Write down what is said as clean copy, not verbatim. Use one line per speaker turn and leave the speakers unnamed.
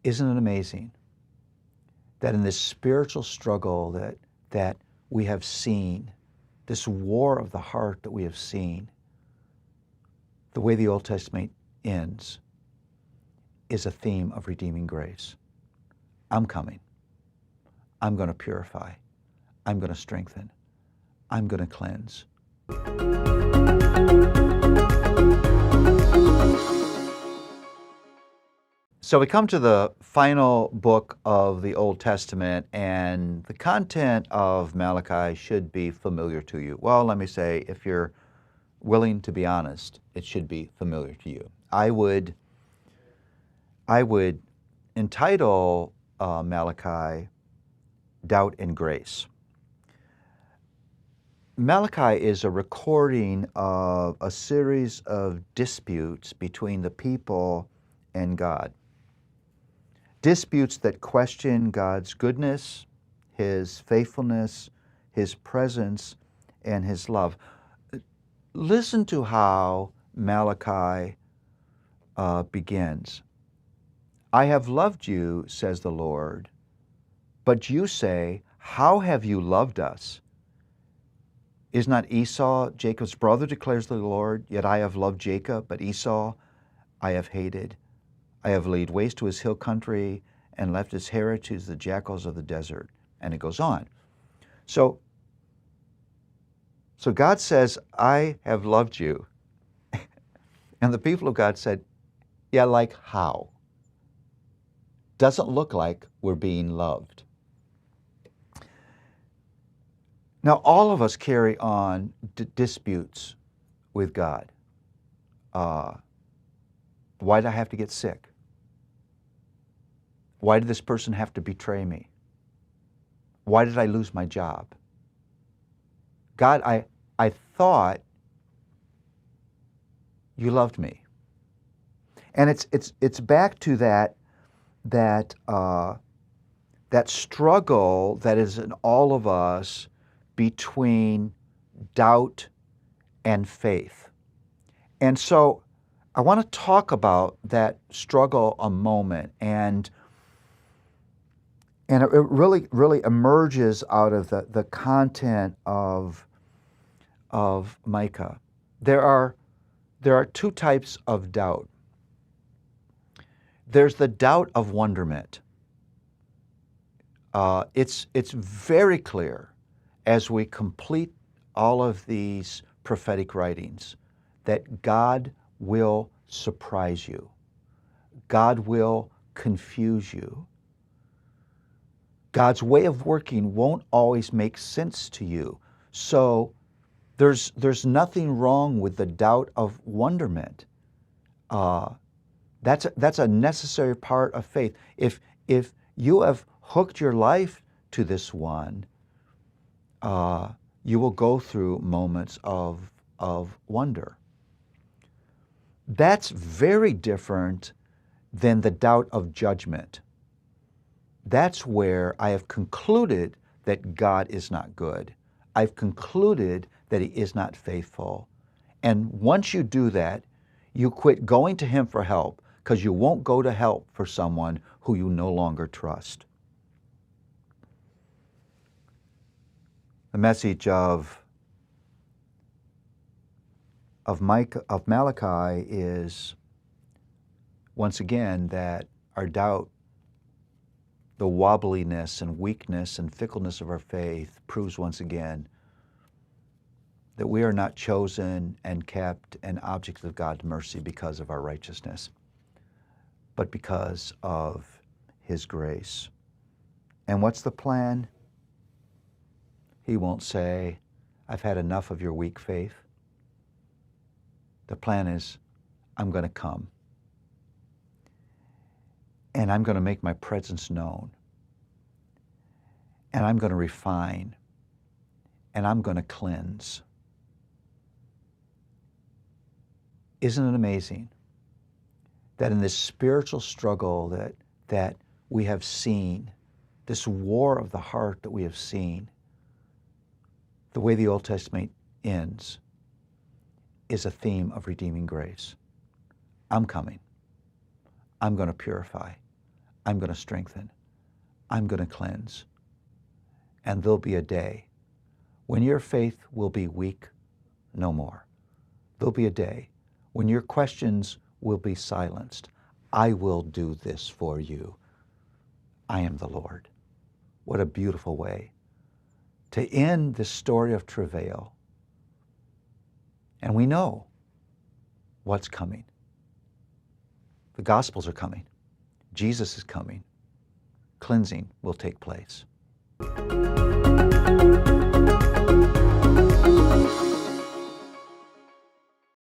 Isn't it amazing that in this spiritual struggle that we have seen, this war of the heart that we have seen, the way the Old Testament ends is a theme of redeeming grace. I'm coming. I'm going to purify. I'm going to strengthen. I'm going to cleanse. So we come to the final book of the Old Testament, and the content of Malachi should be familiar to you. Well, let me say, if you're willing to be honest, it should be familiar to you. I would entitle Malachi Doubt and Grace. Malachi is a recording of a series of disputes between the people and God. Disputes that question God's goodness, His faithfulness, His presence, and His love. Listen to how Malachi begins. I have loved you, says the Lord, but you say, how have you loved us? Is not Esau Jacob's brother, declares the Lord? Yet I have loved Jacob, but Esau I have hated. I have laid waste to his hill country and left his heritage to the jackals of the desert. And it goes on. So God says, I have loved you. And the people of God said, yeah, like how? Doesn't look like we're being loved. Now, all of us carry on disputes with God. Why did I have to get sick? Why did this person have to betray me? Why did I lose my job? God, I thought you loved me. And it's back to that struggle that is in all of us between doubt and faith. And so I want to talk about that struggle a moment, and it really emerges out of the content of Micah. There are two types of doubt. There's the doubt of wonderment. It's very clear as we complete all of these prophetic writings that God will surprise you. God will confuse you. God's way of working won't always make sense to you. So there's nothing wrong with the doubt of wonderment. That's a necessary part of faith. If you have hooked your life to this one, you will go through moments of wonder. That's very different than the doubt of judgment. That's where I have concluded that God is not good. I've concluded that He is not faithful. And once you do that, you quit going to Him for help, because you won't go to help for someone who you no longer trust. The message of Malachi is, once again, that our doubt, the wobbliness and weakness and fickleness of our faith, proves once again that we are not chosen and kept and objects of God's mercy because of our righteousness, but because of His grace. And what's the plan? He won't say, I've had enough of your weak faith. The plan is, I'm going to come. And I'm going to make my presence known. And I'm going to refine. And I'm going to cleanse. Isn't it amazing that in this spiritual struggle that we have seen, this war of the heart that we have seen, the way the Old Testament ends is a theme of redeeming grace. I'm coming. I'm going to purify. I'm going to strengthen. I'm going to cleanse. And there'll be a day when your faith will be weak no more. There'll be a day when your questions will be silenced. I will do this for you. I am the Lord. What a beautiful way to end this story of travail. And we know what's coming. The Gospels are coming. Jesus is coming. Cleansing will take place.